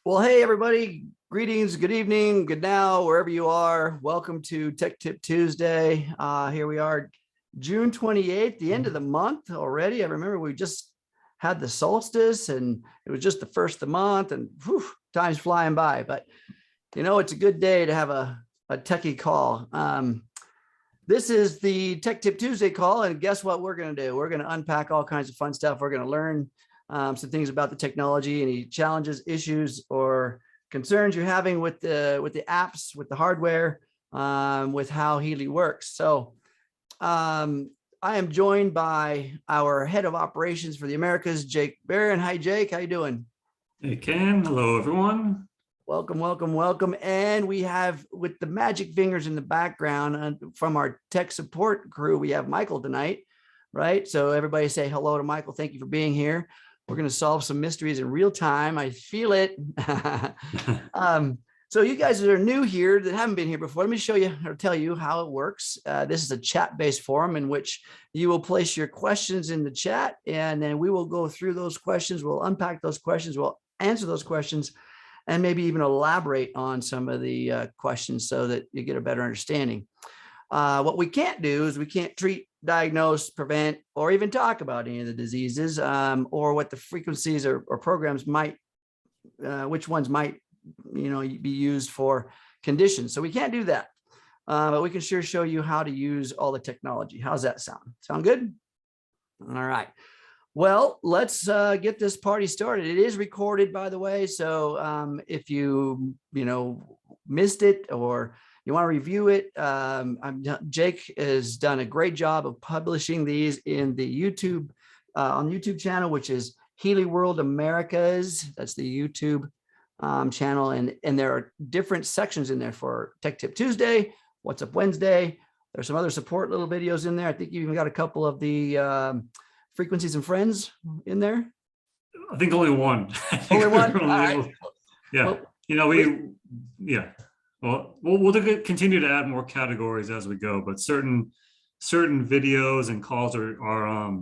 Well, hey, everybody. Greetings, good evening, good now, wherever you are. Welcome to Tech Tip Tuesday. Here we are, June 28th, the end of the month already. I remember we just had the solstice and it was just the first of the month and whew, time's flying by. But, you know, it's a good day to have a techie call. This is the Tech Tip Tuesday call. And guess what we're going to do? We're going to unpack all kinds of fun stuff. We're going to learn some things about the technology, any challenges, issues, or concerns you're having with the apps, with the hardware, with how Healy works. So I am joined by our head of operations for the Americas, Jake Barron. Hi, Jake. How you doing? Hey, Ken. Hello, everyone. Welcome, welcome, welcome. And we have, with the magic fingers in the background from our tech support crew, we have Michael tonight, right? So everybody say hello to Michael. Thank you for being here. We're going to solve some mysteries in real time. I feel it. So you guys that are new here that haven't been here before, let me show you or tell you how it works. This is a chat-based forum in which you will place your questions in the chat, and then we will go through those questions. We'll unpack those questions. We'll answer those questions and maybe even elaborate on some of the questions so that you get a better understanding. What we can't do is we can't treat, diagnose, prevent, or even talk about any of the diseases or what the frequencies or programs might, which ones might, be used for conditions. So we can't do that, but we can sure show you how to use all the technology. How's that sound? Sound good? All right. Well, let's get this party started. It is recorded, by the way. So if you, missed it or you want to review it, Jake has done a great job of publishing these in the YouTube, on the YouTube channel, which is Healy World Americas. That's the YouTube channel. And there are different sections in there for Tech Tip Tuesday, What's Up Wednesday. There's some other support little videos in there. I think you even got a couple of the frequencies and friends in there. I think only one. Only one? All right. Yeah. Well, Well, we'll continue to add more categories as we go, but certain videos and calls are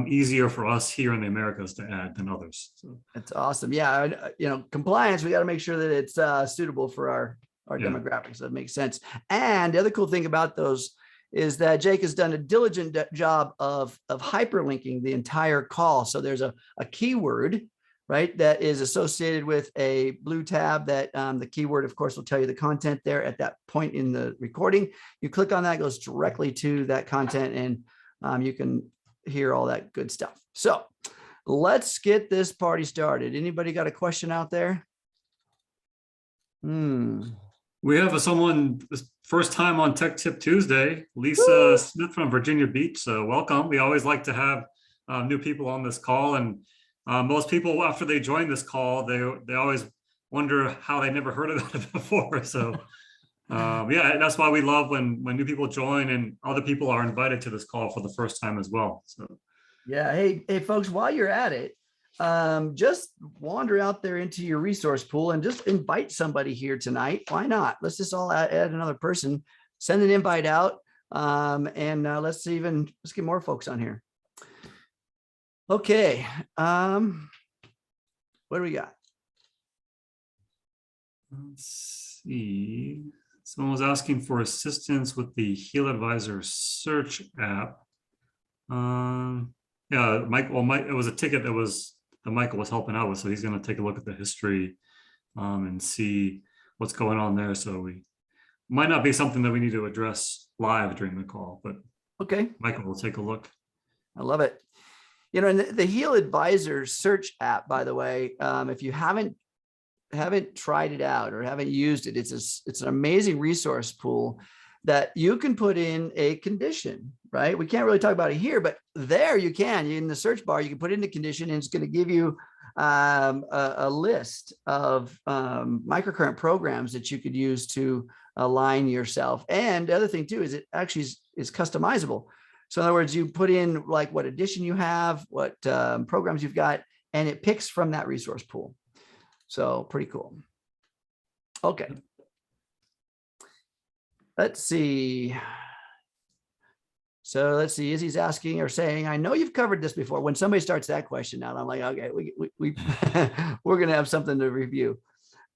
easier for us here in the Americas to add than others. So that's awesome. Yeah, compliance. We got to make sure that it's suitable for our demographics. That makes sense. And the other cool thing about those is that Jake has done a diligent job of hyperlinking the entire call. So there's a keyword, right, that is associated with a blue tab that the keyword, of course, will tell you the content there at that point in the recording. You click on that, it goes directly to that content, and you can hear all that good stuff. So let's get this party started. Anybody got a question out there? We have someone this first time on Tech Tip Tuesday, Lisa Smith from Virginia Beach. So welcome. We always like to have new people on this call, and most people, after they join this call, they always wonder how they never heard about it before. So yeah, that's why we love when new people join and other people are invited to this call for the first time as well. So yeah, hey folks, while you're at it, just wander out there into your resource pool and just invite somebody here tonight. Why not? Let's just all add another person, send an invite out, and let's get more folks on here. Okay, what do we got? Let's see. Someone was asking for assistance with the HealAdvisor Search app. Yeah, Mike. Well, Mike, it was a ticket that Michael was helping out with, so he's going to take a look at the history and see what's going on there. So we might not be something that we need to address live during the call, but okay, Michael will take a look. I love it. And the HealAdvisor Search app, by the way, if you haven't tried it out or haven't used it, it's an amazing resource pool that you can put in a condition, right? We can't really talk about it here, but there you can. In the search bar, you can put in the condition, and it's going to give you a list of microcurrent programs that you could use to align yourself. And the other thing too is it actually is customizable. So in other words, you put in like what edition you have, what programs you've got, and it picks from that resource pool. So pretty cool. Okay. Let's see. So let's see, Izzy's asking or saying, I know you've covered this before. When somebody starts that question out, I'm like, okay, we we're going to have something to review.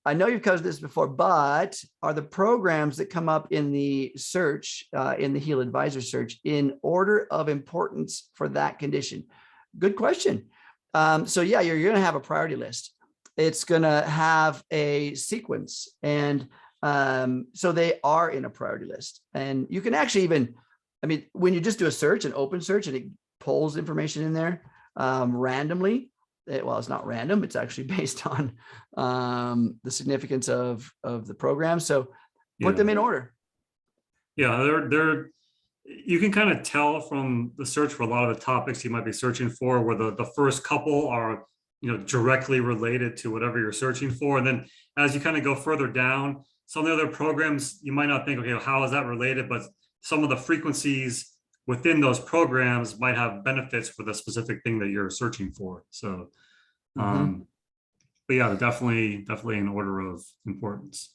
I know you've covered this before, but are the programs that come up in the search, in the HealAdvisor search, in order of importance for that condition? Good question. So yeah, you're going to have a priority list. It's going to have a sequence. And so they are in a priority list. And you can actually even, I mean, when you just do a search, an open search, and it pulls information in there randomly, well, it's not random. It's actually based on the significance of the program. So put them in order. Yeah, they're you can kind of tell from the search for a lot of the topics you might be searching for, where the first couple are, you know, directly related to whatever you're searching for. And then as you kind of go further down, some of the other programs, you might not think, okay, well, how is that related? But some of the frequencies within those programs might have benefits for the specific thing that you're searching for. So, but yeah, definitely in order of importance.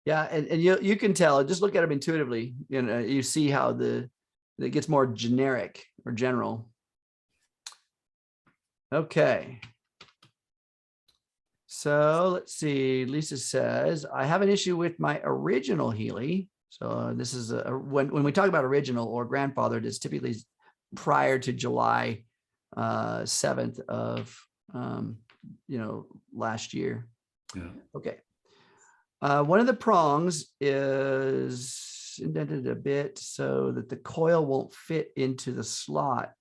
Yeah, and you can tell, just look at them intuitively. You know, you see how it gets more generic or general. Okay. So let's see. Lisa says, I have an issue with my original Healy. So this is when we talk about original or grandfathered, it's typically prior to July 7th of last year. Yeah. Okay. One of the prongs is indented a bit so that the coil won't fit into the slot.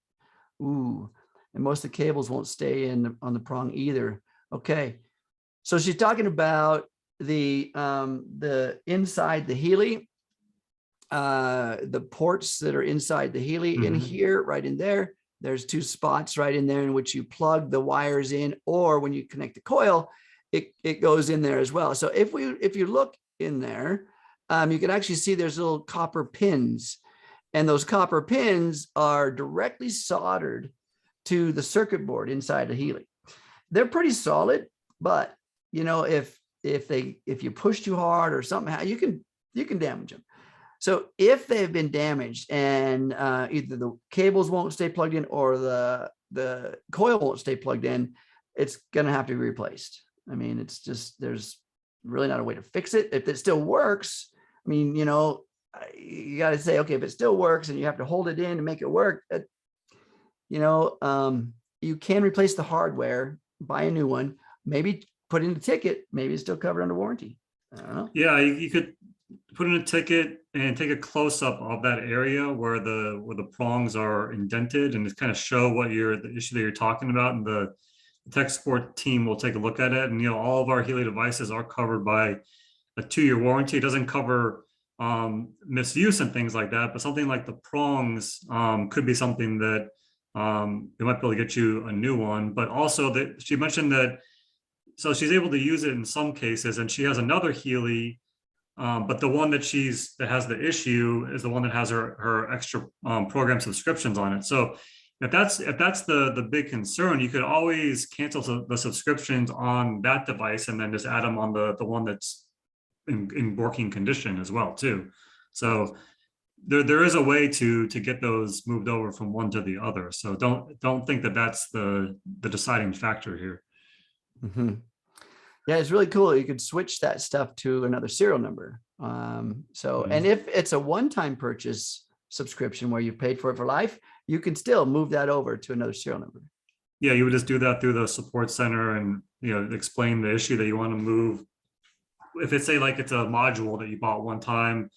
Ooh, and most of the cables won't stay on the prong either. Okay, so she's talking about the inside the Healy, the ports that are inside the Healy in here, right in there. There's two spots right in there in which you plug the wires in, or when you connect the coil, it goes in there as well. So if you look in there, you can actually see there's little copper pins, and those copper pins are directly soldered to the circuit board inside the Healy. They're pretty solid, but you know, if you push too hard or something, you can damage them. So if they've been damaged and either the cables won't stay plugged in or the coil won't stay plugged in, it's going to have to be replaced. I mean, it's just, there's really not a way to fix it. If it still works, I mean, you know, you got to say, okay, if it still works and you have to hold it in to make it work, you know, you can replace the hardware, buy a new one, maybe put in a ticket, maybe it's still covered under warranty. I don't know. Yeah, you could put in a ticket and take a close up of that area where the prongs are indented, and just kind of show what the issue that you're talking about, and the tech support team will take a look at it. And you know, all of our Healy devices are covered by a 2-year warranty. It doesn't cover misuse and things like that, but something like the prongs could be something that they might be able to get you a new one. But also that she mentioned that, so she's able to use it in some cases, and she has another Healy, but the one that has the issue is the one that has her extra program subscriptions on it. So if that's the big concern, you could always cancel the subscriptions on that device and then just add them on the one that's in working condition as well too. So there is a way to get those moved over from one to the other. So don't think that that's the deciding factor here. Yeah, it's really cool. You could switch that stuff to another serial number. And if it's a one-time purchase subscription where you paid for it for life, you can still move that over to another serial number. Yeah, you would just do that through the support center and, you know, explain the issue that you want to move. If it's, say, like it's a module that you bought one time,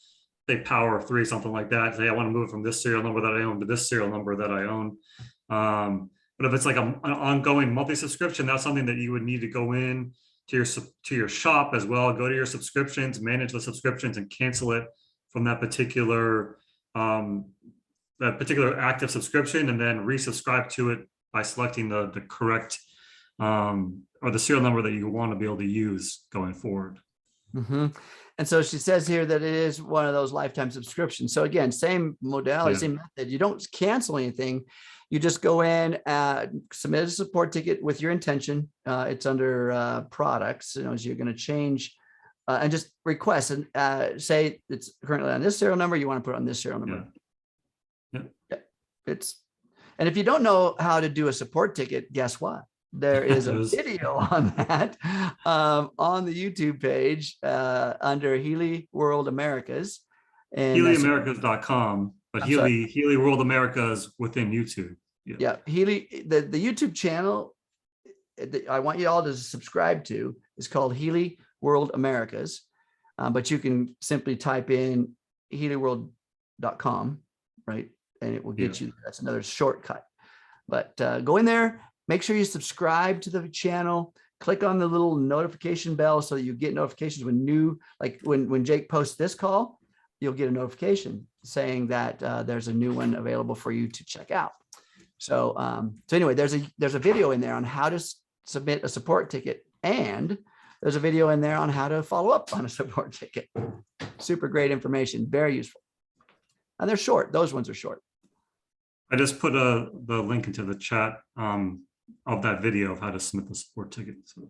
say power 3, something like that, say I want to move from this serial number that I own to this serial number that I own. But if it's like an ongoing monthly subscription, that's something that you would need to go in to your shop as well, go to your subscriptions, manage the subscriptions, and cancel it from that particular active subscription, and then resubscribe to it by selecting the correct or the serial number that you want to be able to use going forward. And so she says here that it is one of those lifetime subscriptions. So again, same modality, same method. You don't cancel anything. You just go in, submit a support ticket with your intention. It's under products, you know, so you're going to change and just request and say it's currently on this serial number. You want to put it on this serial number. And if you don't know how to do a support ticket, guess what? There is a video on that on the YouTube page under Healy World Americas. And HealyAmericas.com, but Healy World Americas within YouTube. Yeah, Healy, the YouTube channel I want you all to subscribe to is called Healy World Americas. But you can simply type in HealyWorld.com, right? And it will get you, that's another shortcut. But go in there, make sure you subscribe to the channel, click on the little notification bell so that you get notifications when new, like when Jake posts this call, you'll get a notification saying that there's a new one available for you to check out. So, so anyway, there's a video in there on how to submit a support ticket, and there's a video in there on how to follow up on a support ticket. Super great information, very useful. And they're short. Those ones are short. I just put the link into the chat of that video of how to submit the support ticket. So.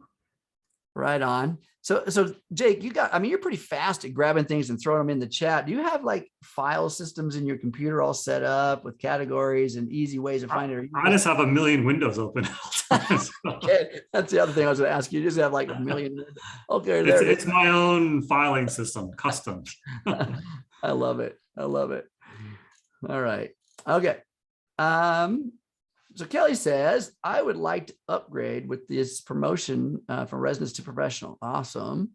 Right on. So Jake, you're pretty fast at grabbing things and throwing them in the chat. Do you have like file systems in your computer all set up with categories and easy ways of finding it? I just have a million windows open. Okay, that's the other thing I was going to ask you. You just have like a million. Okay, it's my own filing system, custom. I love it. I love it. All right. Okay. So Kelly says, I would like to upgrade with this promotion from residence to professional. Awesome.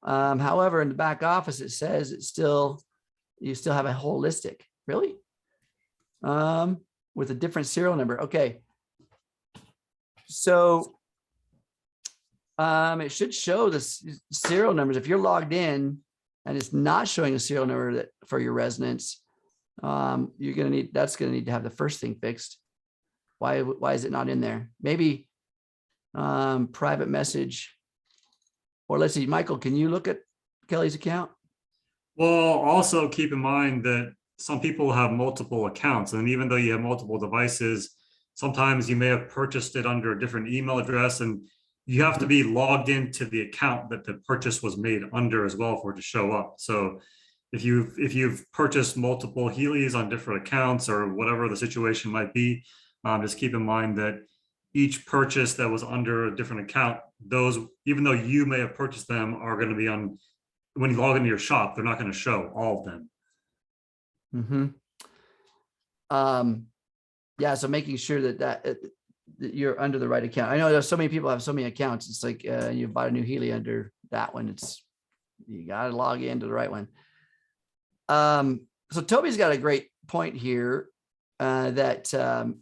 However, in the back office, it says you still have a holistic. Really? With a different serial number. Okay. So it should show the serial numbers. If you're logged in and it's not showing a serial number for your residence, that's going to need to have the first thing fixed. Why is it not in there? Maybe private message, or let's see, Michael, can you look at Kelly's account? Well, also keep in mind that some people have multiple accounts, and even though you have multiple devices, sometimes you may have purchased it under a different email address, and you have to be logged into the account that the purchase was made under as well for it to show up. So if you've purchased multiple Healys on different accounts or whatever the situation might be, just keep in mind that each purchase that was under a different account, those, even though you may have purchased them, are going to be on, when you log into your shop, they're not going to show all of them. Yeah, so making sure that you're under the right account. I know there's so many people have so many accounts. It's like you bought a new Healy under that one. You got to log into the right one. So Toby's got a great point here. That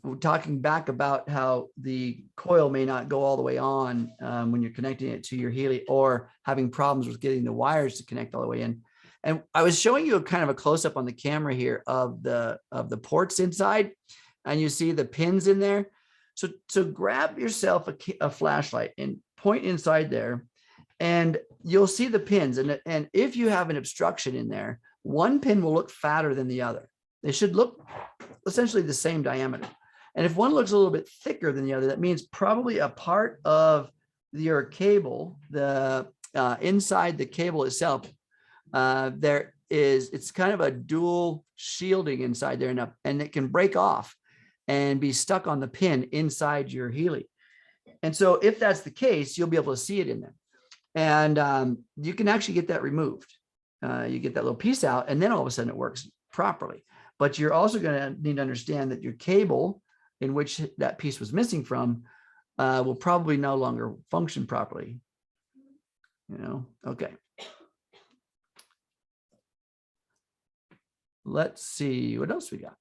we're talking back about how the coil may not go all the way on when you're connecting it to your Healy, or having problems with getting the wires to connect all the way in. And I was showing you a kind of a close up on the camera here of the ports inside, and you see the pins in there. So grab yourself a flashlight and point inside there, and you'll see the pins. And if you have an obstruction in there, one pin will look fatter than the other. They should look essentially the same diameter. And if one looks a little bit thicker than the other, that means probably a part of your cable, the inside the cable itself, it's kind of a dual shielding inside there, and it can break off and be stuck on the pin inside your Healy. And so if that's the case, you'll be able to see it in there. And you can actually get that removed. You get that little piece out, and then all of a sudden it works properly. But you're also going to need to understand that your cable in which that piece was missing from will probably no longer function properly. Okay. Let's see what else we got.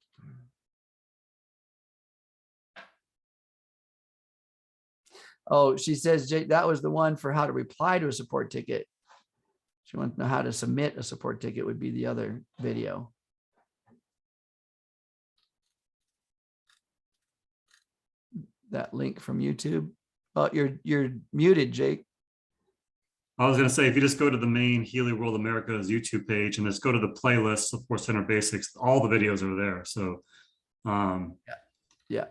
Oh, she says, Jake, that was the one for how to reply to a support ticket. She wants to know how to submit a support ticket would be the other video. That link from YouTube. Oh, you're muted, Jake. I was going to say, if you just go to the main Healy World America's YouTube page and just go to the playlist, Support Center Basics, all the videos are there. So yeah.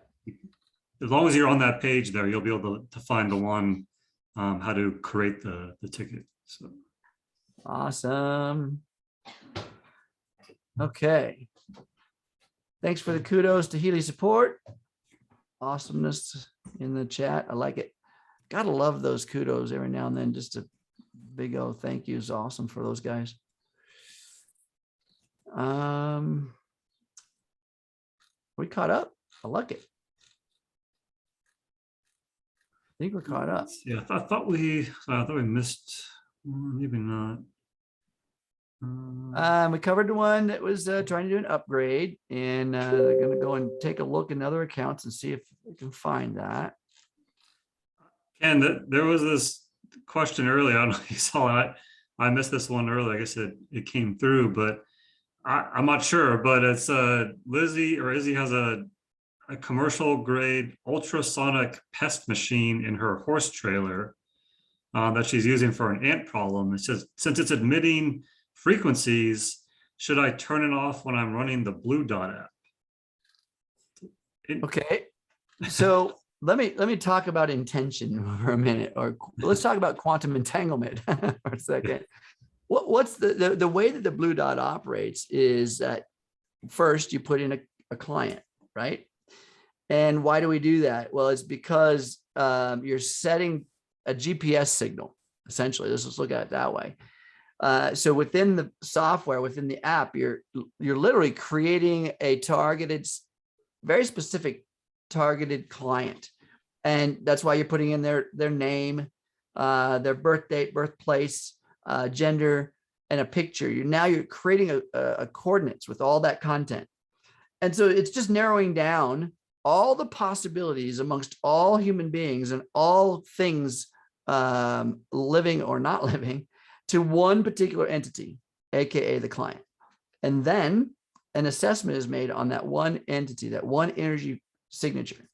As long as you're on that page there, you'll be able to find the one, how to create the ticket. So awesome. Okay. Thanks for the kudos to Healy support. Awesomeness in the chat. I like it. Gotta love those kudos every now and then. Just a big old thank you is awesome for those guys. We caught up. I like it. I think we're caught up. Yeah, I thought we missed, maybe not. We covered the one that was trying to do an upgrade, and they're going to go and take a look in other accounts and see if we can find that. And there was this question earlier. I don't know if you saw it. I missed this one earlier. I guess it came through, but I'm not sure. But it's Izzy has a commercial grade ultrasonic pest machine in her horse trailer that she's using for an ant problem. It says, since it's emitting frequencies, should I turn it off when I'm running the Blue Dot app? Okay, so let me talk about intention for a minute, or let's talk about quantum entanglement for a second. What's the way that the Blue Dot operates is that first you put in a client, right? And why do we do that? Well, it's because you're setting a GPS signal, essentially. Let's just look at it that way. So within the software, within the app, you're literally creating a targeted, very specific targeted client. And that's why you're putting in their name, their birth date, birthplace, gender, and a picture. You're creating a coordinates with all that content. And so it's just narrowing down all the possibilities amongst all human beings and all things living or not living to one particular entity, AKA the client. And then an assessment is made on that one entity, that one energy signature.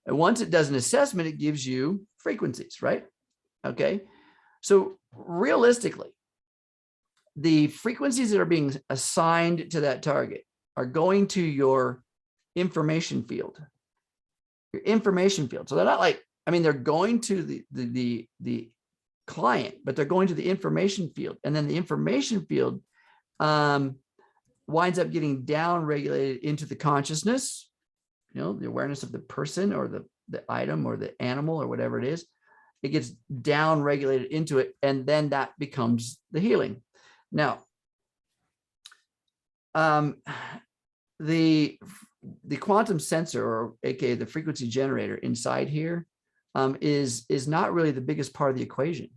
And once it does an assessment, it gives you frequencies, right? Okay. So realistically, the frequencies that are being assigned to that target are going to your information field. Your information field. So they're not like, I mean, they're going to the client, but they're going to the information field. And then the information field winds up getting down regulated into the consciousness, you know, the awareness of the person or the item or the animal or whatever it is. It gets down regulated into it, and then that becomes the healing. Now, the quantum sensor, or AKA the frequency generator inside here, is not really the biggest part of the equation.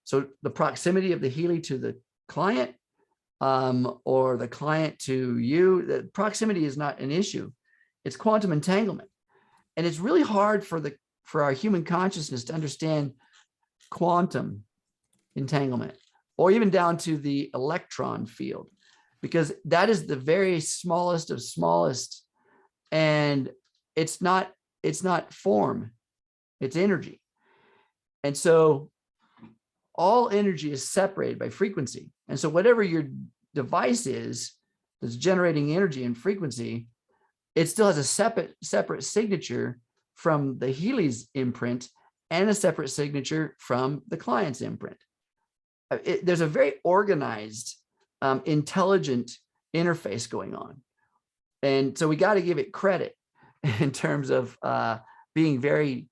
So the proximity of the Healy to the client, or the client to you, the proximity is not an issue. It's quantum entanglement. And it's really hard for our human consciousness to understand quantum entanglement, or even down to the electron field, because that is the very smallest of smallest, and it's not form, it's energy. And so all energy is separated by frequency. And so whatever your device is that's generating energy and frequency, it still has a separate signature from the Healy's imprint and a separate signature from the client's imprint. There's a very organized, intelligent interface going on. And so we got to give it credit in terms of being very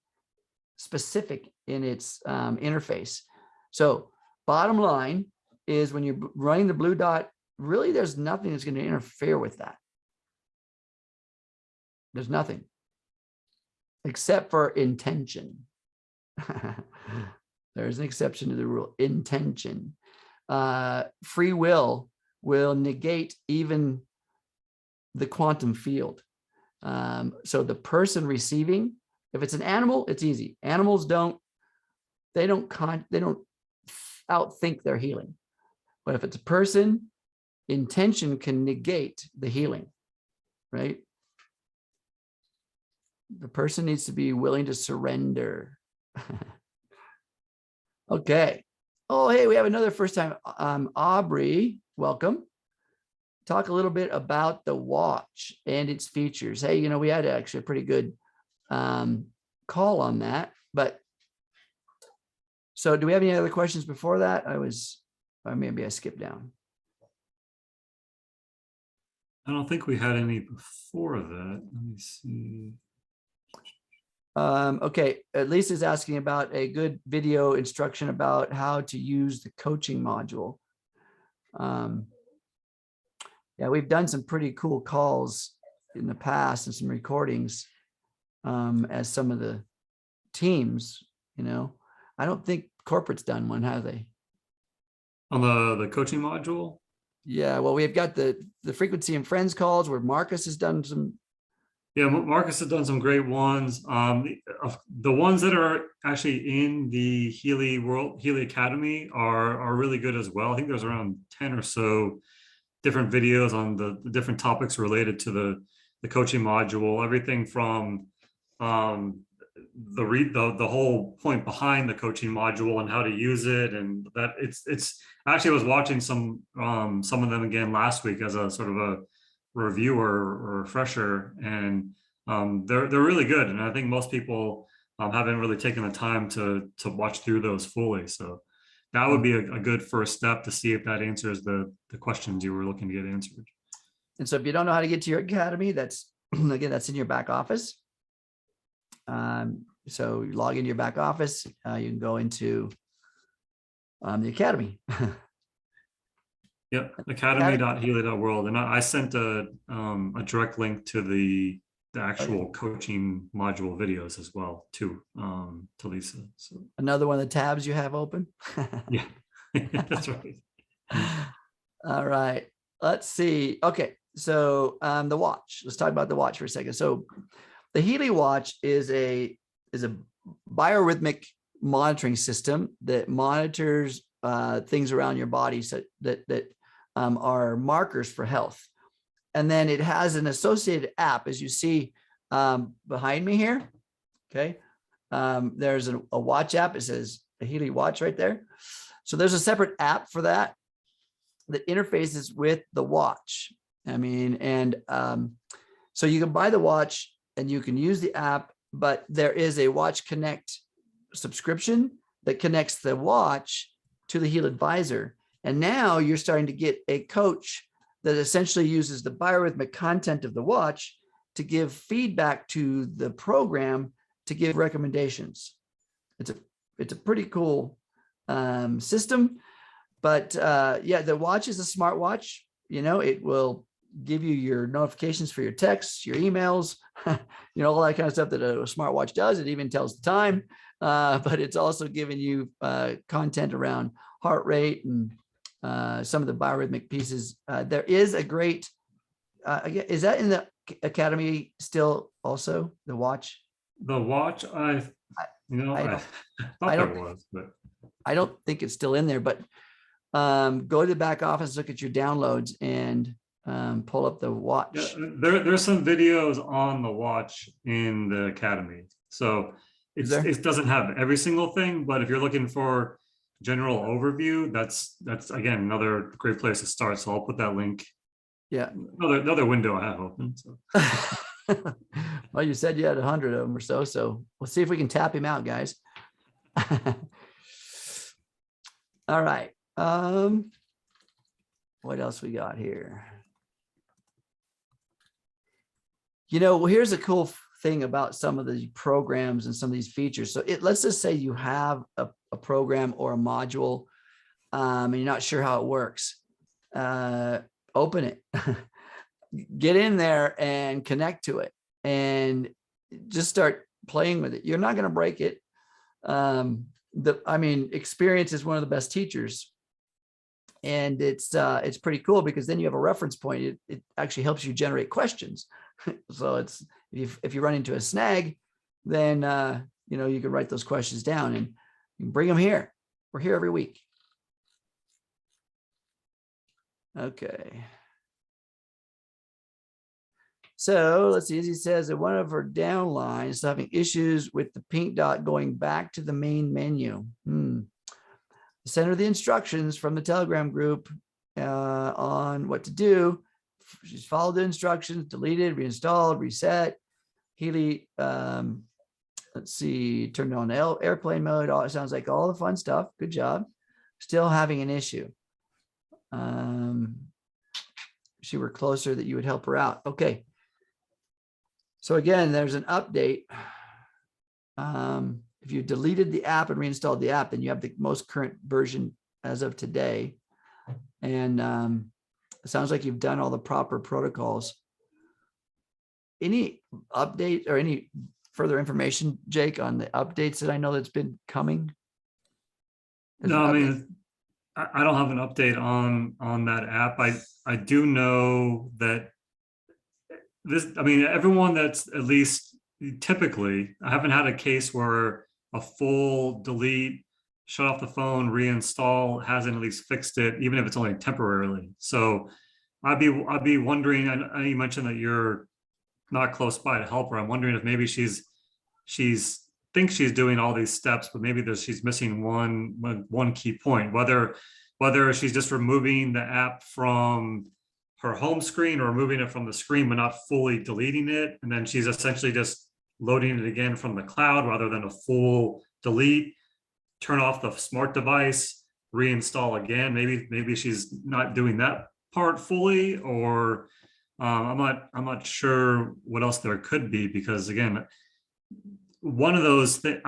specific in its interface. So bottom line is, when you're running the Blue Dot, really there's nothing that's going to interfere with that. There's nothing except for intention. There's an exception to the rule, intention. Free will negate even the quantum field. So the person receiving, if it's an animal, it's easy. Animals don't outthink their healing. But if it's a person, intention can negate the healing, right? The person needs to be willing to surrender. Okay. Oh, hey, we have another first time. Aubrey, welcome. Talk a little bit about the watch and its features. Hey, you know, we had actually a pretty good call on that. But so do we have any other questions before that? Or maybe I skipped down. I don't think we had any before that. Let me see. Okay, Lisa's asking about a good video instruction about how to use the coaching module. Yeah, we've done some pretty cool calls in the past and some recordings as some of the teams, I don't think corporate's done one, have they? On the coaching module? Yeah, well, we've got the frequency and friends calls where Marcus has done some. Yeah, Marcus has done some great ones. The ones that are actually in the Healy Academy are really good as well. I think there's around 10 or so different videos on the different topics related to the coaching module, everything from the whole point behind the coaching module and how to use it, and that it's actually I was watching some of them again last week as a sort of a review or refresher, and they're really good, and I think most people haven't really taken the time to watch through those fully. So that would be a good first step to see if that answers the questions you were looking to get answered. And so if you don't know how to get to your academy, that's again, that's in your back office. So you log into your back office, you can go into the academy. Yep, academy.healy.world, and I sent a direct link to the actual coaching module videos as well to Lisa. So another one of the tabs you have open. yeah, that's right. All right, let's see. Okay, so the watch. Let's talk about the watch for a second. So the Healy Watch is a biorhythmic monitoring system that monitors things around your body, so that are markers for health. And then it has an associated app, as you see behind me here. Okay, there's a watch app. It says a Healy Watch right there. So there's a separate app for that interfaces with the watch. I mean, and so you can buy the watch and you can use the app, but there is a Watch Connect subscription that connects the watch to the HealAdvisor. And now you're starting to get a coach that essentially uses the biorhythmic content of the watch to give feedback to the program, to give recommendations. It's a pretty cool system, but yeah, the watch is a smart watch. It will give you your notifications for your texts, your emails, all that kind of stuff that a smartwatch does. It even tells the time, but it's also giving you content around heart rate and some of the biorhythmic pieces. There is a great, is that in the academy still also, the watch? The watch, I thought there was, but I don't think it's still in there, but go to the back office, look at your downloads, and pull up the watch. Yeah, there's some videos on the watch in the academy. So it doesn't have every single thing, but if you're looking for general overview, that's again another great place to start. So I'll put that link. Yeah, another window I have open. So. Well, you said you had 100 of them or so, so we'll see if we can tap him out, guys. All right. What else we got here? Here's a cool thing about some of the programs and some of these features. So let's just say you have a program or a module and you're not sure how it works. Open it, get in there and connect to it and just start playing with it. You're not going to break it. Experience is one of the best teachers. And it's pretty cool because then you have a reference point. It actually helps you generate questions. So it's if you run into a snag, then you can write those questions down and you can bring them here. We're here every week. Okay. So let's see. As he says that one of her downlines is having issues with the pink dot going back to the main menu. Send her the instructions from the Telegram group on what to do. She's followed the instructions, deleted, reinstalled, reset. Healy, let's see, turned on airplane mode. It sounds like all the fun stuff. Good job. Still having an issue. she were closer, that you would help her out. Okay. So again, there's an update. If you deleted the app and reinstalled the app, then you have the most current version as of today. And it sounds like you've done all the proper protocols. Any update or any further information, Jake, on the updates that I know that's been coming? No, I mean, I don't have an update on that app. I do know that this, I mean, everyone that's at least typically, I haven't had a case where a full delete, shut off the phone, reinstall hasn't at least fixed it, even if it's only temporarily. So I'd be wondering, I know you mentioned that you're not close by to help her. I'm wondering if maybe she's thinks she's doing all these steps, but maybe she's missing one key point, whether she's just removing the app from her home screen or removing it from the screen, but not fully deleting it. And then she's essentially just loading it again from the cloud rather than a full delete, turn off the smart device, reinstall again. Maybe she's not doing that part fully, or I'm not sure what else there could be, because again, one of those things,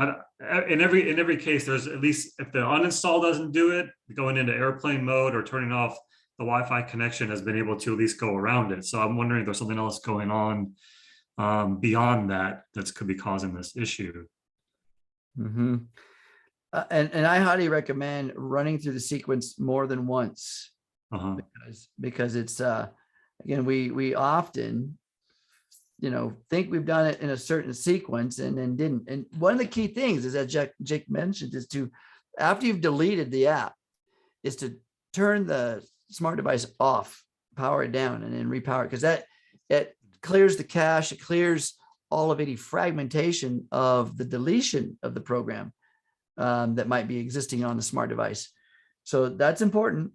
in every case, there's at least, if the uninstall doesn't do it, going into airplane mode or turning off the Wi-Fi connection has been able to at least go around it. So I'm wondering if there's something else going on beyond that could be causing this issue. Mm-hmm. And I highly recommend running through the sequence more than once, because it's again, we often think we've done it in a certain sequence and then didn't. And one of the key things is, that Jake mentioned, is to, after you've deleted the app, is to turn the smart device off, power it down, and then repower it, because it clears the cache, it clears all of any fragmentation of the deletion of the program that might be existing on the smart device. So that's important.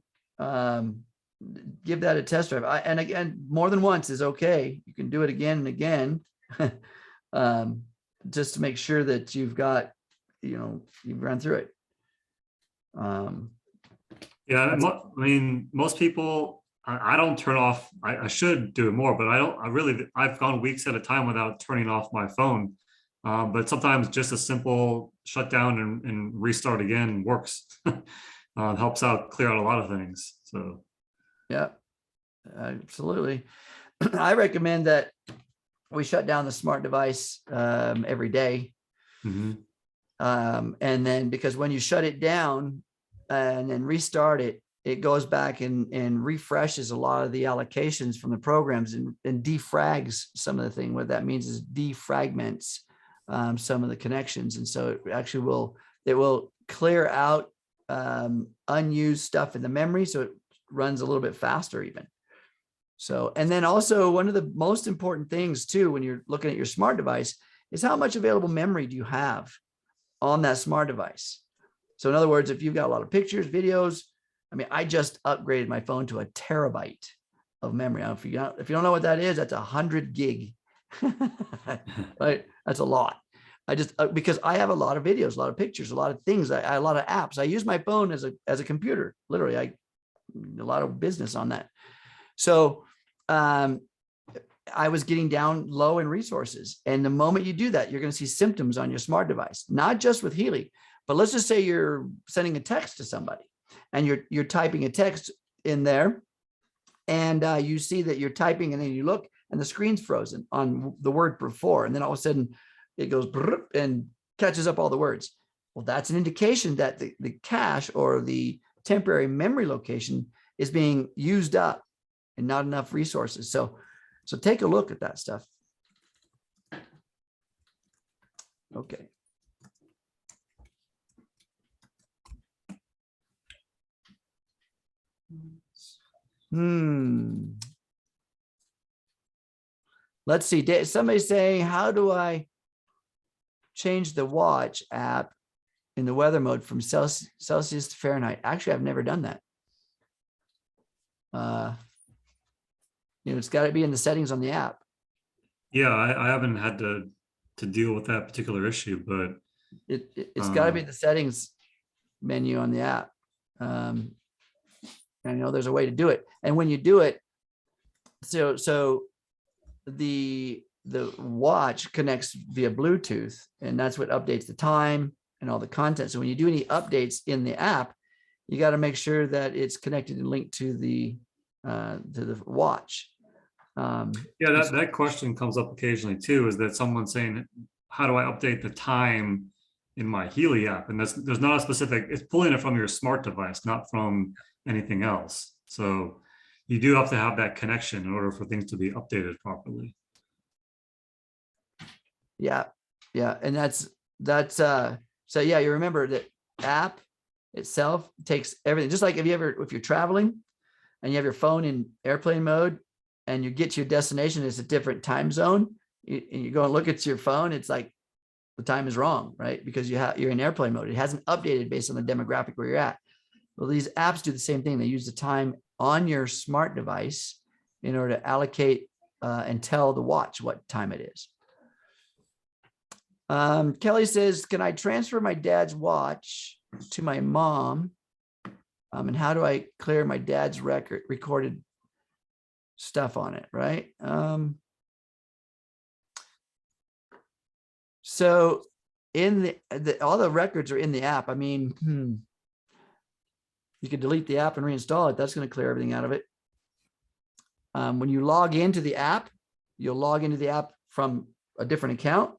Give that a test drive. And again, more than once is okay. You can do it again and again, just to make sure that you've got, you've run through it. Yeah, I mean, most people, I don't turn off, I should do it more, but I've gone weeks at a time without turning off my phone. But sometimes just a simple shutdown and restart again works. Helps out, clear out a lot of things. So. Yeah, absolutely. I recommend that we shut down the smart device every day. Mm-hmm. And then, because when you shut it down and then restart it, it goes back and refreshes a lot of the allocations from the programs and defrags some of the thing. What that means is defragments some of the connections. And so it actually will clear out unused stuff in the memory, so it runs a little bit faster even. So, and then also, one of the most important things too, when you're looking at your smart device, is how much available memory do you have on that smart device? So in other words, if you've got a lot of pictures, videos, I mean, I just upgraded my phone to a terabyte of memory. Now, if you don't know what that is, that's 100 gig, right? That's a lot. I just, because I have a lot of videos, a lot of pictures, a lot of things, a lot of apps. I use my phone as a computer, literally. A lot of business on that. So I was getting down low in resources. And the moment you do that, you're going to see symptoms on your smart device, not just with Healy, but let's just say you're sending a text to somebody and you're typing a text in there, and you see that you're typing, and then you look and the screen's frozen on the word before. And then all of a sudden it goes and catches up all the words. Well, that's an indication that the cache or the temporary memory location is being used up and not enough resources. So take a look at that stuff. Okay. Let's see. Somebody's saying, how do I change the watch app in the weather mode from Celsius to Fahrenheit? Actually, I've never done that. It's got to be in the settings on the app. Yeah, I haven't had to deal with that particular issue, but it's got to be the settings menu on the app. I know there's a way to do it. And when you do it, So the watch connects via Bluetooth, and that's what updates the time and all the content. So when you do any updates in the app, you got to make sure that it's connected and linked to the watch. Yeah, that question comes up occasionally too, is that someone saying, how do I update the time in my Healy app? And there's not a specific, it's pulling it from your smart device, not from anything else. So you do have to have that connection in order for things to be updated properly. Yeah. And that's so yeah, you remember that app itself takes everything. Just like if you're traveling and you have your phone in airplane mode and you get to your destination, it's a different time zone, and you go and look at your phone, it's like the time is wrong, right? Because you're in airplane mode. It hasn't updated based on the demographic where you're at. Well, these apps do the same thing. They use the time on your smart device in order to allocate and tell the watch what time it is. Kelly says, can I transfer my dad's watch to my mom? And how do I clear my dad's recorded stuff on it, right? So in all the records are in the app. I mean, you could delete the app and reinstall it. That's going to clear everything out of it. When you log into the app, you'll log into the app from a different account,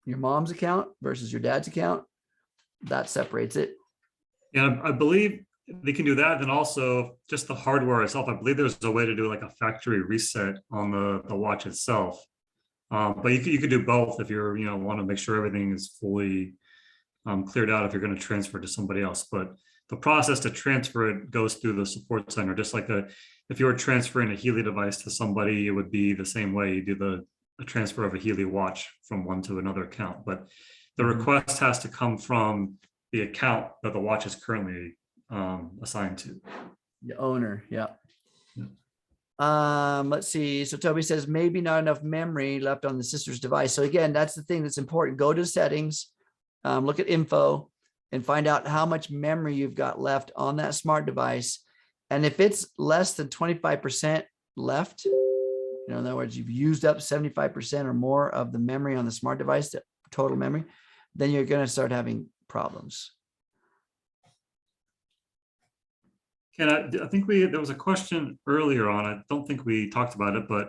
your mom's account versus your dad's account. That separates it. Yeah, I believe they can do that. Then also just the hardware itself. I believe there's a way to do like a factory reset on the watch itself. But you could do both if you're, want to make sure everything is fully cleared out if you're going to transfer to somebody else. But the process to transfer it goes through the support center, just like if you were transferring a Healy device to somebody, it would be the same way you do the transfer of a Healy watch from one to another account. But the request has to come from the account that the watch is currently assigned to. The owner, yeah. Let's see. So Toby says maybe not enough memory left on the sister's device. So again, that's the thing that's important. Go to settings, look at info, and find out how much memory you've got left on that smart device. And if it's less than 25% left, in other words, you've used up 75% or more of the memory on the smart device, the total memory, then you're going to start having problems. Ken, I think there was a question earlier on. I don't think we talked about it, but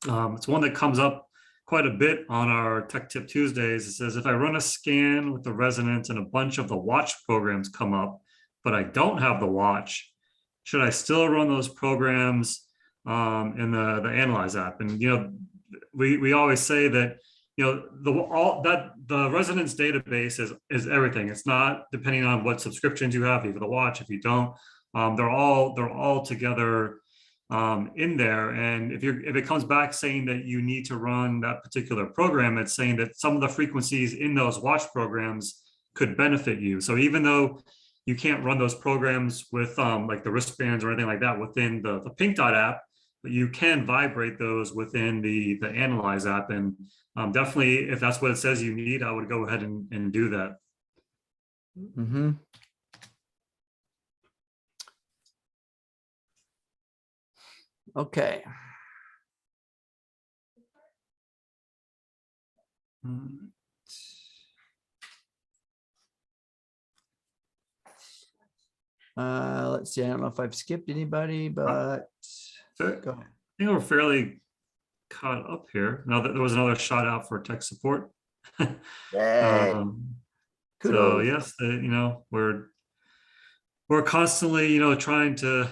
it's one that comes up quite a bit on our Tech Tip Tuesdays. It says, if I run a scan with the resonance and a bunch of the watch programs come up, but I don't have the watch, should I still run those programs in the Analyse app? And we always say that the resonance database is everything. It's not depending on what subscriptions you have, either the watch, if you don't. They're all together in there. And if it comes back saying that you need to run that particular program, it's saying that some of the frequencies in those watch programs could benefit you. So even though you can't run those programs with like the wristbands or anything like that within the Pink Dot app, but you can vibrate those within the Analyse app. And definitely, if that's what it says you need, I would go ahead and do that. Mm-hmm. Okay. Let's see. I don't know if I've skipped anybody, but go ahead. I think we're fairly caught up here. Now that there was another shout out for tech support. So yes, we're constantly, trying to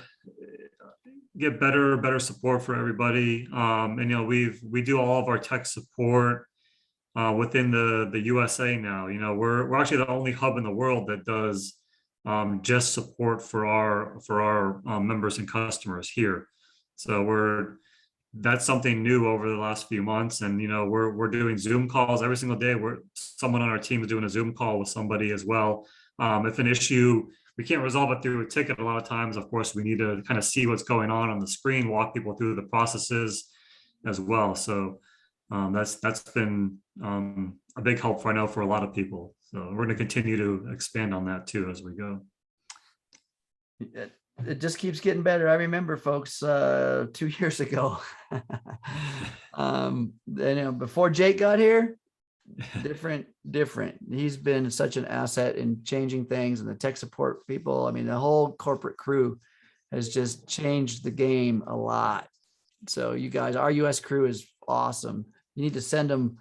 get better support for everybody. And we do all of our tech support within the USA now. We're actually the only hub in the world that does just support for our members and customers here. So that's something new over the last few months. And we're doing Zoom calls every single day. Someone on our team is doing a Zoom call with somebody as well. If an issue, we can't resolve it through a ticket a lot of times, of course, we need to kind of see what's going on the screen, walk people through the processes as well. So that's been a big help for a lot of people. So we're going to continue to expand on that too as we go. it just keeps getting better. I remember, folks, 2 years ago, before Jake got here, different. He's been such an asset in changing things, and the tech support people. I mean, the whole corporate crew has just changed the game a lot. So you guys, our US crew is awesome. You need to send them,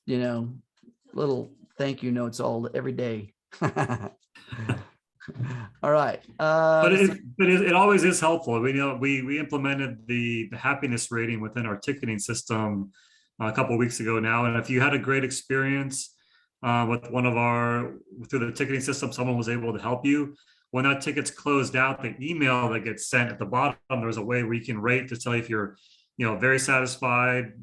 little thank you notes every day. All right. But it always is helpful. We implemented the happiness rating within our ticketing system a couple of weeks ago now. And if you had a great experience with through the ticketing system, someone was able to help you. When that ticket's closed out, the email that gets sent at the bottom, there's a way where you can rate to tell you if you're, very satisfied,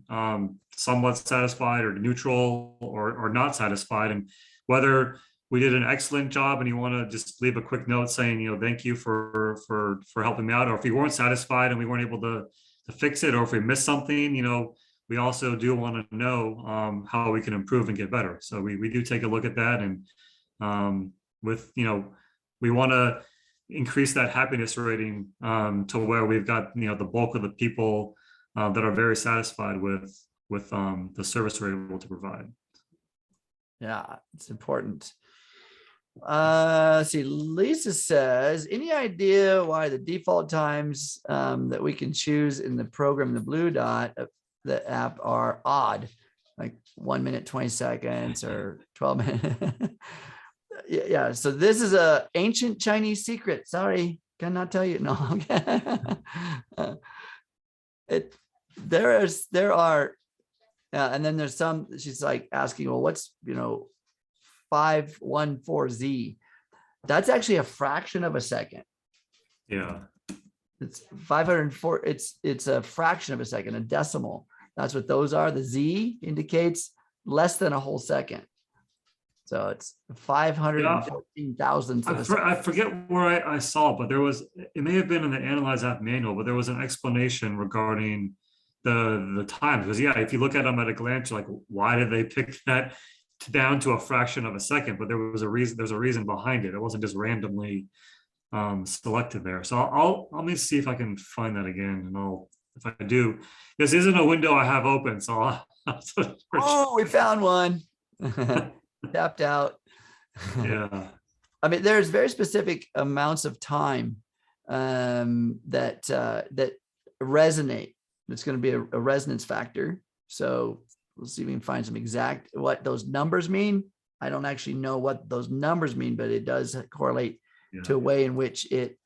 somewhat satisfied, or neutral, or not satisfied, and whether we did an excellent job and you want to just leave a quick note saying, thank you for helping me out. Or if you weren't satisfied and we weren't able to fix it, or if we missed something, we also do want to know how we can improve and get better. So we do take a look at that. And we want to increase that happiness rating to where we've got, the bulk of the people that are very satisfied with the service we're able to provide. Yeah, it's important. Let's see. Lisa says, any idea why the default times that we can choose in the program, the blue dot of the app, are odd, like 1 minute, 20 seconds or 12 minutes? Yeah. So this is a ancient Chinese secret. Sorry, cannot tell you. No. There are, and then there's some. She's like asking, well, what's 514Z? That's actually a fraction of a second. Yeah. It's 504. It's a fraction of a second, a decimal. That's what those are. The Z indicates less than a whole second. So it's 514,000th of a second. I forget where I saw it, but it may have been in the Analyse app manual, but there was an explanation regarding the time. Because if you look at them at a glance, you're like, why did they pick that down to a fraction of a second? But there's a reason behind it. It wasn't just randomly selected there. So let me see if I can find that again. And if I do, this isn't a window I have open. So oh, we found one. Tapped out. Yeah. I mean, there's very specific amounts of time that resonate. It's going to be a resonance factor. So we'll see if we can find some exact what those numbers mean. I don't actually know what those numbers mean, but it does correlate to a way in which it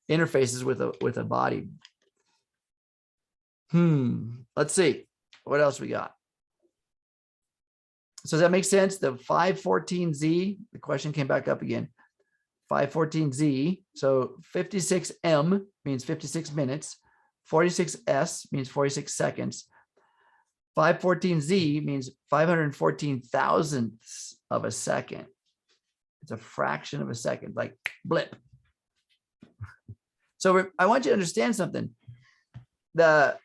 interfaces with a body. Let's see what else we got. So does that make sense? The 514Z, the question came back up again. 514Z, so 56M means 56 minutes. 46S means 46 seconds. 514Z means 514 thousandths of a second. It's a fraction of a second, like blip. So I want you to understand something. The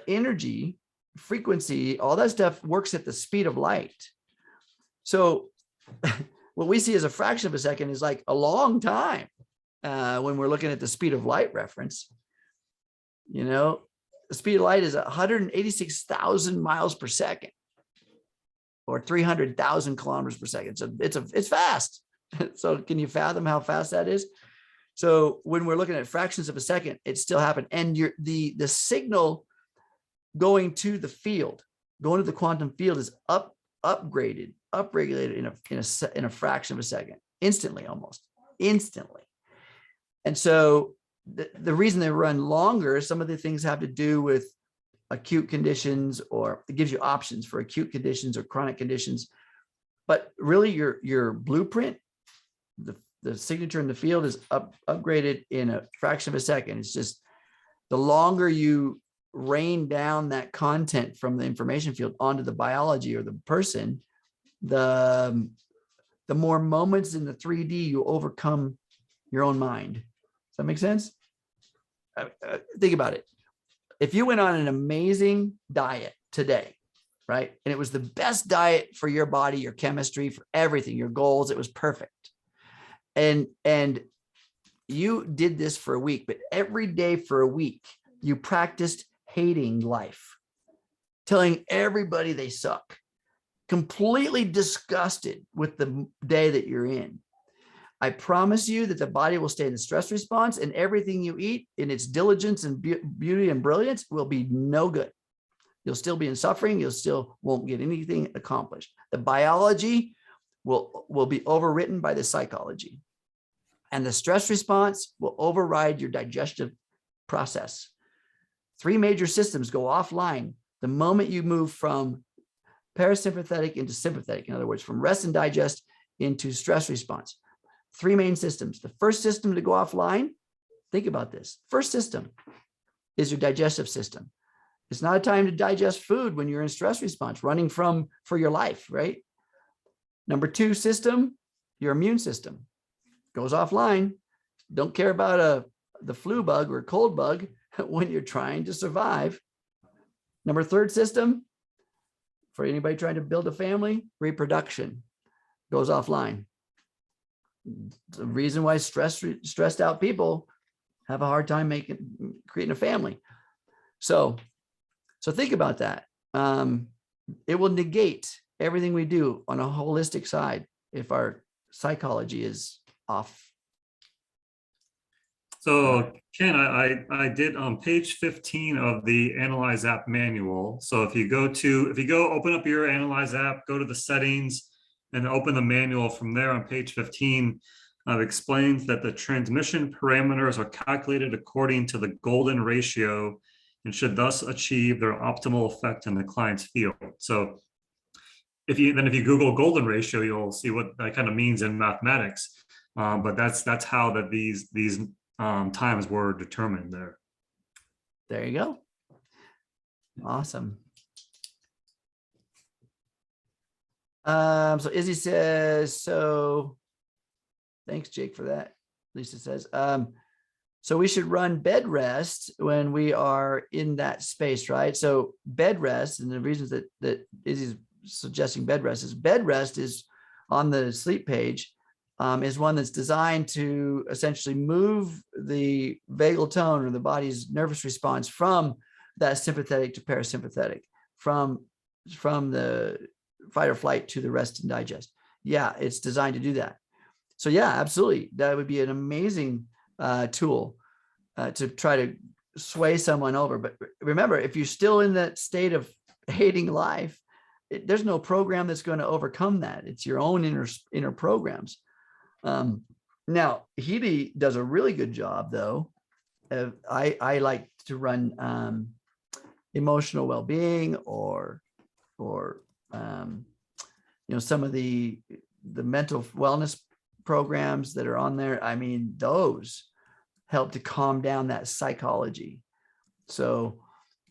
energy, frequency, all that stuff works at the speed of light. So what we see as a fraction of a second is like a long time when we're looking at the speed of light reference. The speed of light is 186,000 miles per second, or 300,000 kilometers per second. So it's fast. So can you fathom how fast that is? So when we're looking at fractions of a second, it still happened. And the signal going to the field, going to the quantum field, is upregulated in a fraction of a second, almost instantly. And so the reason they run longer, some of the things have to do with acute conditions, or it gives you options for acute conditions or chronic conditions. But really your blueprint, the signature in the field, is upgraded in a fraction of a second. It's just the longer you rain down that content from the information field onto the biology or the person, the more moments in the 3D you overcome your own mind. Does that make sense? Think about it. If you went on an amazing diet today, right? And it was the best diet for your body, your chemistry, for everything, your goals, it was perfect. And you did this for a week, but every day for a week, you practiced hating life, telling everybody they suck, completely disgusted with the day that you're in. I promise you that the body will stay in the stress response, and everything you eat in its diligence and beauty and brilliance will be no good. You'll still be in suffering. You'll still won't get anything accomplished. The biology will be overwritten by the psychology, and the stress response will override your digestive process. 3 major systems go offline the moment you move from parasympathetic into sympathetic. In other words, from rest and digest into stress response. 3 main systems. The first system to go offline, think about this. First system is your digestive system. It's not a time to digest food when you're in stress response, running for your life, right? Number 2 system, your immune system goes offline. Don't care about the flu bug or cold bug when you're trying to survive. Number 3 system, for anybody trying to build a family, reproduction goes offline. The reason why stressed out people have a hard time creating a family. So think about that. It will negate everything we do on a holistic side if our psychology is off. So Ken, I did on page 15 of the Analyze app manual. So if you go open up your Analyze app, go to the settings and open the manual from there on page 15, explains that the transmission parameters are calculated according to the golden ratio and should thus achieve their optimal effect in the client's field. So if you Google golden ratio, you'll see what that kind of means in mathematics. But that's how that these times were determined there. There you go. Awesome. So Izzy says, so thanks, Jake, for that. Lisa says, so we should run bed rest when we are in that space, right? So bed rest, and the reasons that Izzy's suggesting bed rest is on the sleep page, is one that's designed to essentially move the vagal tone or the body's nervous response from that sympathetic to parasympathetic, from the fight or flight to the rest and digest. Yeah, it's designed to do that. So yeah, absolutely. That would be an amazing tool to try to sway someone over. But remember, if you're still in that state of hating life, there's no program that's going to overcome that. It's your own inner programs. Now, Healy does a really good job, though. I like to run emotional well-being or some of the mental wellness programs that are on there. I mean, those help to calm down that psychology. So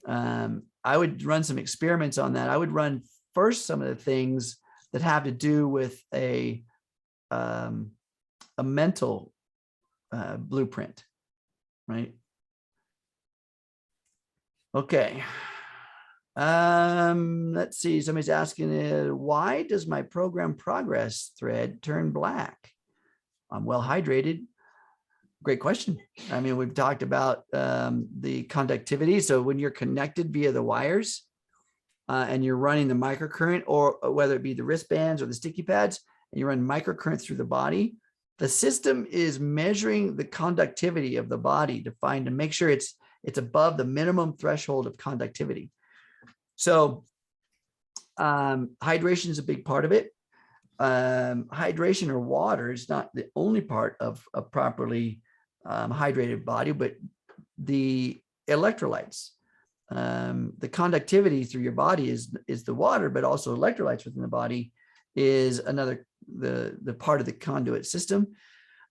I would run some experiments on that. I would run first some of the things that have to do with a mental blueprint, right? Okay. Let's see. Somebody's asking, why does my program progress thread turn black? I'm well hydrated. Great question. I mean, we've talked about the conductivity. So when you're connected via the wires and you're running the microcurrent, or whether it be the wristbands or the sticky pads, and you run microcurrent through the body, the system is measuring the conductivity of the body to make sure it's above the minimum threshold of conductivity. So hydration is a big part of it. Hydration or water is not the only part of a properly hydrated body, but the electrolytes, the conductivity through your body is the water, but also electrolytes within the body is another, the part of the conduit system.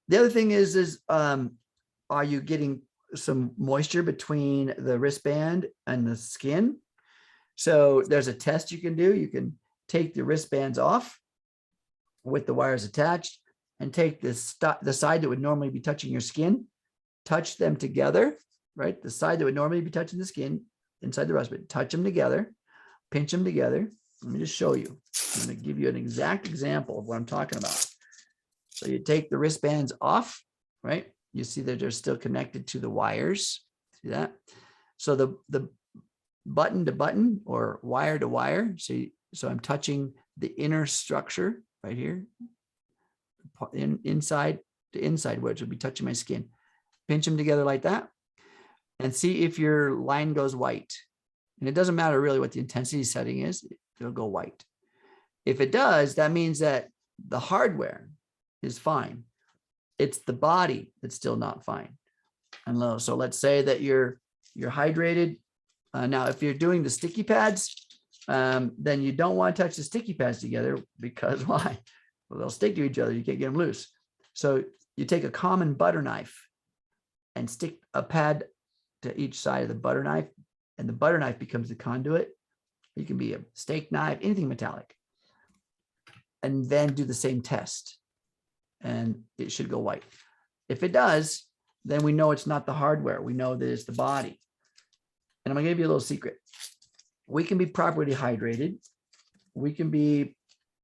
The other thing is are you getting some moisture between the wristband and the skin? So there's a test you can do. You can take the wristbands off with the wires attached and take the side that would normally be touching your skin, touch them together, right? The side that would normally be touching the skin inside the wristband, touch them together, pinch them together. Let me just show you. I'm going to give you an exact example of what I'm talking about. So you take the wristbands off, right? You see that they're still connected to the wires. See that? So the button to button or wire to wire. So I'm touching the inner structure right here. Inside to inside, which would be touching my skin. Pinch them together like that and see if your line goes white. And it doesn't matter really what the intensity setting is, it'll go white. If it does, that means that the hardware is fine. It's the body that's still not fine and low. So let's say that you're hydrated. Now, if you're doing the sticky pads, then you don't want to touch the sticky pads together because why? Well, they'll stick to each other. You can't get them loose. So you take a common butter knife and stick a pad to each side of the butter knife, and the butter knife becomes the conduit. It can be a steak knife, anything metallic. And then do the same test, and it should go white. If it does, then we know it's not the hardware. We know that it's the body. And I'm gonna give you a little secret. We can be properly hydrated. We can be,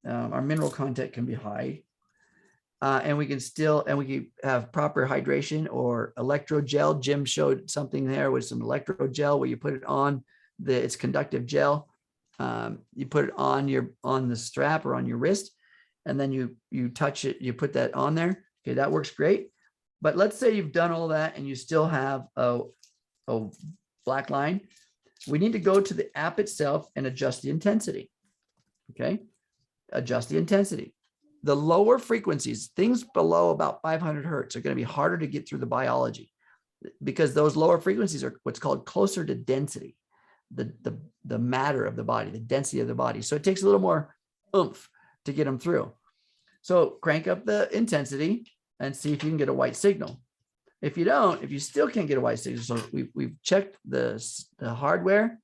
our mineral content can be high. And we can have proper hydration or electrogel. Jim showed something there with some electrogel where you put it on it's conductive gel. You put it on the strap or on your wrist, and then you touch it, you put that on there. Okay, that works great. But let's say you've done all that and you still have a black line. We need to go to the app itself and adjust the intensity. Okay, adjust the intensity. The lower frequencies, things below about 500 hertz, are going to be harder to get through the biology because those lower frequencies are what's called closer to density, the matter of the body, the density of the body. So it takes a little more oomph to get them through. So crank up the intensity and see if you can get a white signal. If you still can't get a white signal, so we've checked the hardware,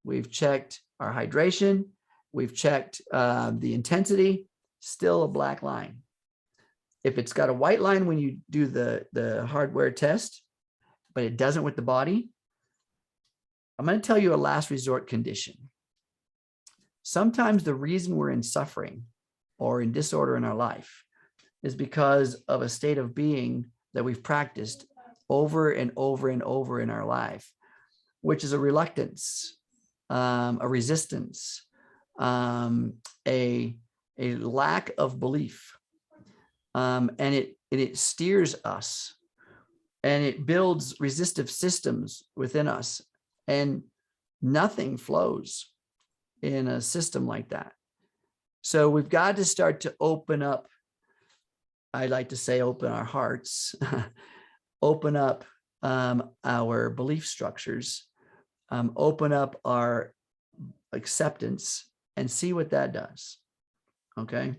we've checked our hydration, we've checked the intensity, still a black line. If it's got a white line when you do the hardware test, but it doesn't with the body, I'm going to tell you a last resort condition. Sometimes the reason we're in suffering or in disorder in our life is because of a state of being that we've practiced over and over and over in our life, which is a reluctance, a resistance, a lack of belief. And it steers us and it builds resistive systems within us, and nothing flows in a system like that. So we've got to start to open up. I like to say, open our hearts, open up our belief structures, open up our acceptance, and see what that does. Okay.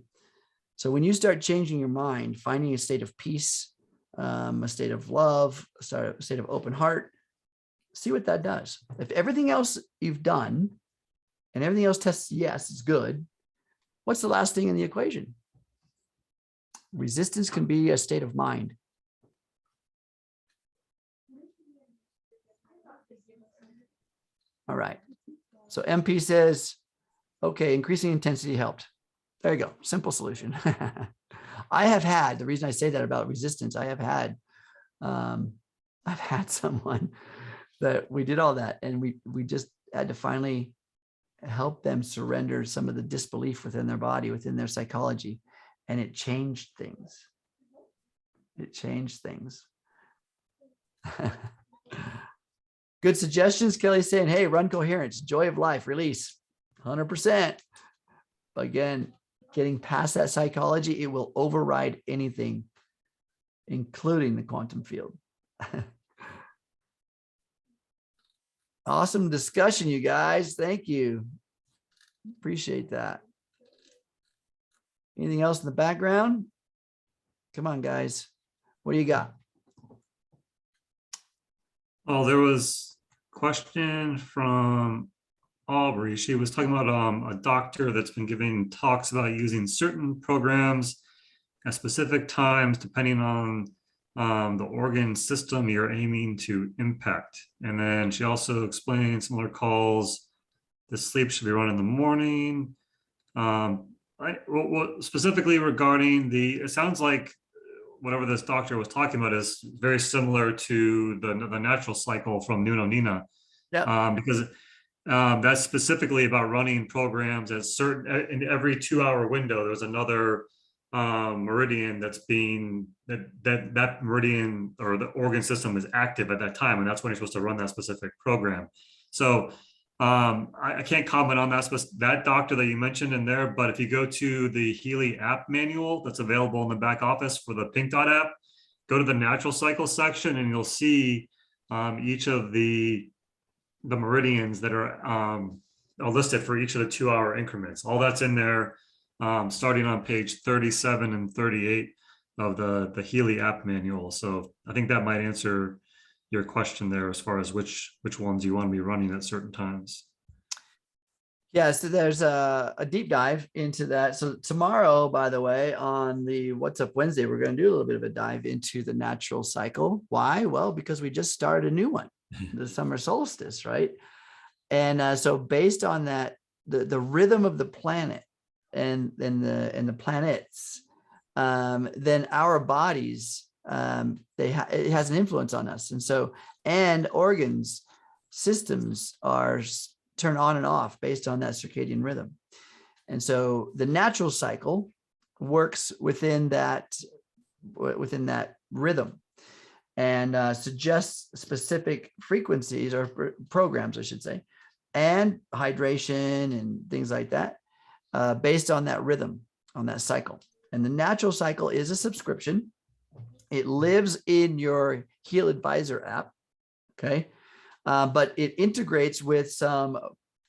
So when you start changing your mind, finding a state of peace, a state of love, a state of open heart, see what that does. If everything else you've done and everything else tests yes, it's good, what's the last thing in the equation? Resistance can be a state of mind. All right. So MP says, okay, increasing intensity helped. There you go. Simple solution. I have had, the reason I say that about resistance, I've had someone that we did all that, and we just had to finally help them surrender some of the disbelief within their body, within their psychology. And it changed things. It changed things. Good suggestions. Kelly's saying, hey, run coherence, joy of life, release, 100%. But again, getting past that psychology, it will override anything, including the quantum field. Awesome discussion, you guys. Thank you. Appreciate that. Anything else in the background? Come on, guys. What do you got? Oh, there was a question from Aubrey. She was talking about a doctor that's been giving talks about using certain programs at specific times, depending on the organ system you're aiming to impact. And then she also explained similar calls. The sleep should be run in the morning. Specifically regarding it sounds like whatever this doctor was talking about is very similar to the natural cycle from Nuno Nina, because that's specifically about running programs at certain in every 2-hour window. There's another meridian that's being that meridian or the organ system is active at that time, and that's when you're supposed to run that specific program. So I can't comment on that doctor that you mentioned in there, but if you go to the Healy app manual that's available in the back office for the Pink Dot app, go to the natural cycle section and you'll see each of the meridians that are listed for each of the 2-hour increments. All that's in there, starting on page 37 and 38 of the Healy app manual. So I think that might answer your question there as far as which ones you want to be running at certain times. Yeah, so there's a deep dive into that. So tomorrow, by the way, on the What's Up Wednesday, we're going to do a little bit of a dive into the natural cycle. Why? Well, because we just started a new one, the summer solstice, right? And so based on that, the rhythm of the planet and the planets, then our bodies, it has an influence on us. And so, and organs, systems are turn on and off based on that circadian rhythm. And so the natural cycle works within that rhythm and suggests specific frequencies or programs, I should say, and hydration and things like that, based on that rhythm, on that cycle. And the natural cycle is a subscription. It lives in your HealAdvisor app, okay? But it integrates with some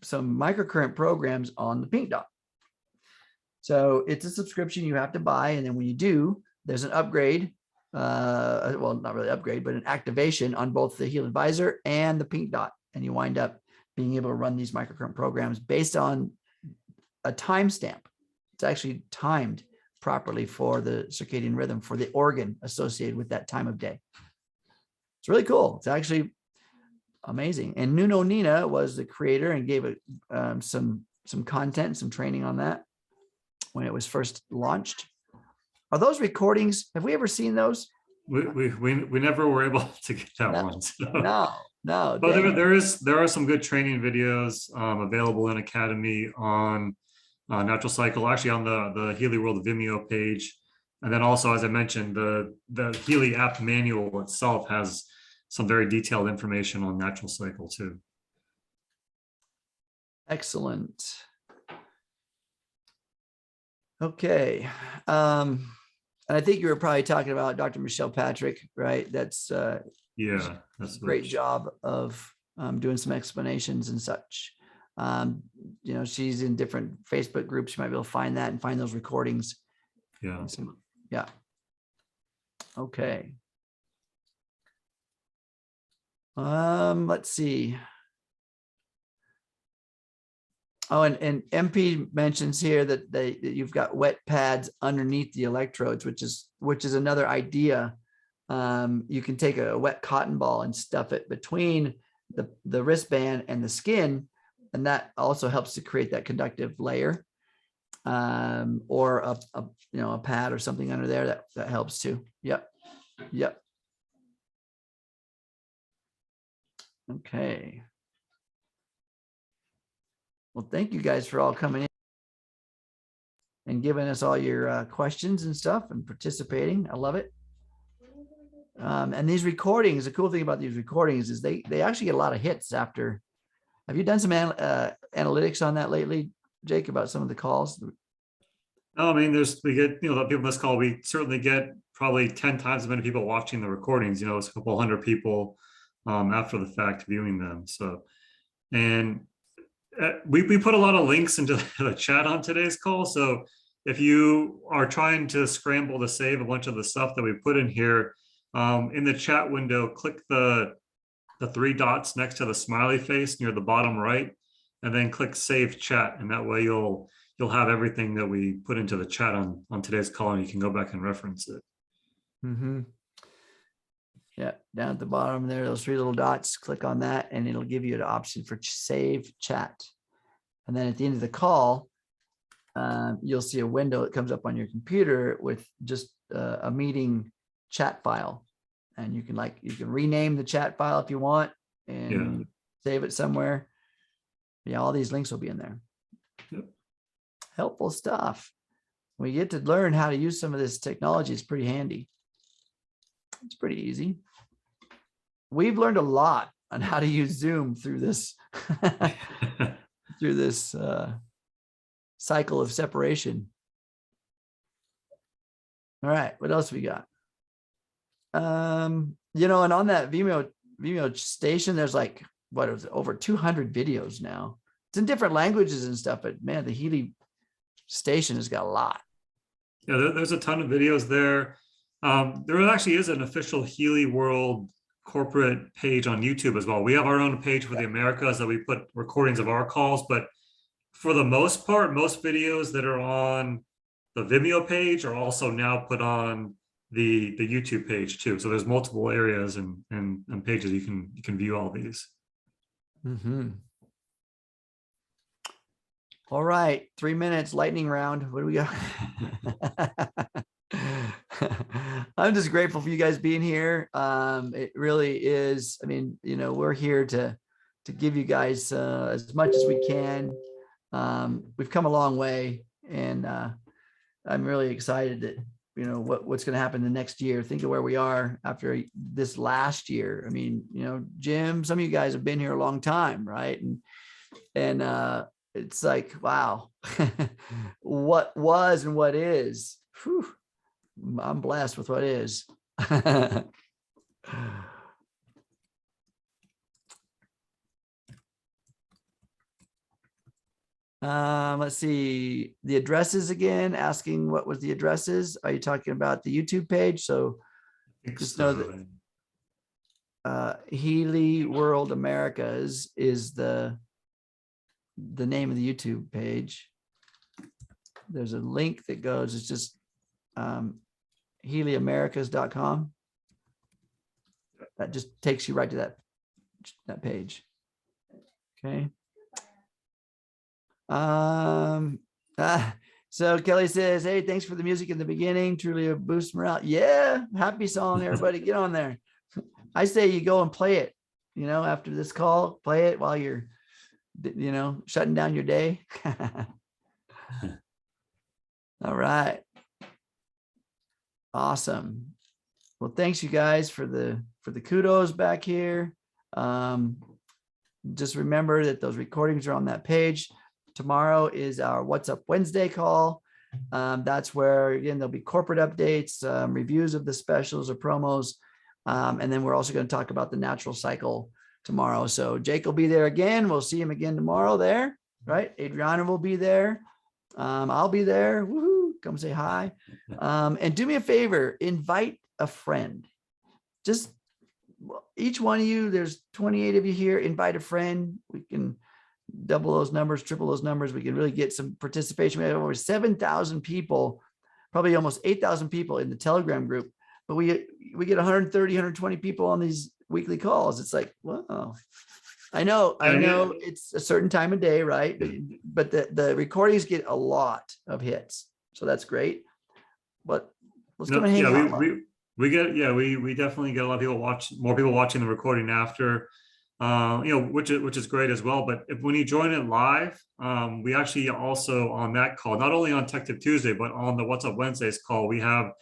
microcurrent programs on the Pink Dot. So it's a subscription you have to buy, and then when you do, there's an upgrade. Well, not really upgrade, but an activation on both the HealAdvisor and the Pink Dot, and you wind up being able to run these microcurrent programs based on a timestamp. It's actually timed properly for the circadian rhythm for the organ associated with that time of day. It's really cool. It's actually amazing. And Nuno Nina was the creator and gave it some content, some training on that when it was first launched. Are those recordings? Have we ever seen those? We never were able to get that one. So. No. But there are some good training videos available in Academy on natural cycle, actually on the Healy World Vimeo page. And then also, as I mentioned, the Healy app manual itself has some very detailed information on natural cycle too. Excellent. Okay. And I think you were probably talking about Dr. Michelle Patrick, right? That's a great job of doing some explanations and such. You know, she's in different Facebook groups. You might be able to find that and find those recordings. Yeah. Okay. Let's see. Oh, and MP mentions here that you've got wet pads underneath the electrodes, which is another idea. You can take a wet cotton ball and stuff it between the wristband and the skin, and that also helps to create that conductive layer, or a pad or something under there that helps too. Yep. Okay. Well, thank you guys for all coming in and giving us all your questions and stuff and participating. I love it. And these recordings, the cool thing about these recordings is they actually get a lot of hits after. Have you done some analytics on that lately, Jake, about some of the calls? No, I mean, we get, the people on this call, we certainly get probably 10 times as many people watching the recordings. It's a couple hundred people after the fact viewing them. So, and we put a lot of links into the chat on today's call. So if you are trying to scramble to save a bunch of the stuff that we put in here, in the chat window, click the 3 dots next to the smiley face near the bottom right, and then click Save Chat. And that way you'll have everything that we put into the chat on today's call, and you can go back and reference it. Mm-hmm. Yeah, down at the bottom there, those 3 little dots, click on that, and it'll give you an option for Save Chat. And then at the end of the call, you'll see a window that comes up on your computer with just a meeting chat file, and you can rename the chat file if you want, and save it somewhere. Yeah, all these links will be in there. Yep. Helpful stuff. We get to learn how to use some of this technology. It's pretty handy. It's pretty easy. We've learned a lot on how to use Zoom through this cycle of separation. All right, what else we got? You know, and on that Vimeo station, there's like, what is it, over 200 videos now. It's in different languages and stuff, but man, the Healy station has got a lot. Yeah, there's a ton of videos there. There actually is an official Healy World corporate page on YouTube as well. We have our own page for the Americas that we put recordings of our calls, but for the most part, most videos that are on the Vimeo page are also now put on the YouTube page too. So there's multiple areas and pages you can view all these. Mm-hmm. All right, 3 minutes lightning round. What do we got? I'm just grateful for you guys being here. It really is. I mean, you know, we're here to give you guys as much as we can. We've come a long way, and I'm really excited that, you know, what's going to happen the next year. Think of where we are after this last year. I mean, you know, Jim, some of you guys have been here a long time, right? And it's like, wow, what was and what is. Whew. I'm blessed with what is. Let's see the addresses again, asking what was the addresses. Are you talking about the YouTube page? So just know that Healy World Americas is the name of the YouTube page. There's a link that goes, it's just HealyAmericas.com. That just takes you right to that page. Okay. So Kelly says, hey, thanks for the music in the beginning. Truly a boost morale. Yeah, happy song, everybody. Get on there. I say you go and play it, you know, after this call, play it while you're, you know, shutting down your day. All right. Awesome. Well, thanks you guys for the kudos back here. Just remember that those recordings are on that page. Tomorrow is our What's Up Wednesday call. That's where, again, there'll be corporate updates, reviews of the specials or promos. And then we're also going to talk about the natural cycle tomorrow. So Jake will be there again. We'll see him again tomorrow there, right? Adriana will be there. I'll be there. Woohoo! Come say hi. And do me a favor, invite a friend. Just each one of you, there's 28 of you here, invite a friend. We can double those numbers, triple those numbers. We can really get some participation. We have over 7,000 people, probably almost 8,000 people in the Telegram group, but we get 130, 120 people on these weekly calls. It's like, wow. I know it's a certain time of day, right? But the recordings get a lot of hits. So that's great. But let's come and hang out. We definitely get a lot of people more people watching the recording after, you know, which is great as well. But when you join it live, we actually also on that call, not only on Tech Tip Tuesday, but on the What's Up Wednesdays call, we have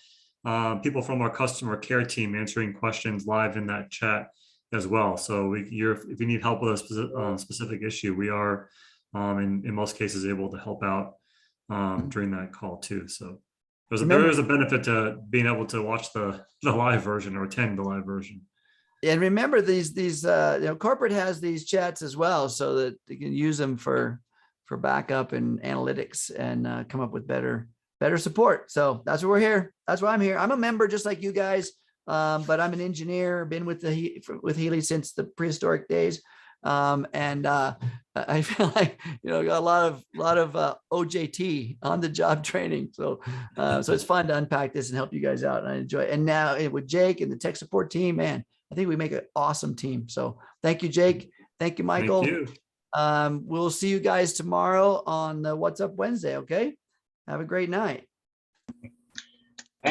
people from our customer care team answering questions live in that chat as well. So if you need help with a specific issue, we are in most cases able to help out during that call too. So there is a benefit to being able to watch the live version or attend the live version. And remember these you know, corporate has these chats as well, so that you can use them for backup and analytics and come up with better support. So that's why we're here. That's why I'm here. I'm a member just like you guys, but I'm an engineer, been with Healy since the prehistoric days. And I feel like, you know, got a lot of OJT on the job training. So it's fun to unpack this and help you guys out. And I enjoy it. And now with Jake and the tech support team, man, I think we make an awesome team. So thank you, Jake. Thank you, Michael. Thank you. We'll see you guys tomorrow on What's Up Wednesday. Okay. Have a great night.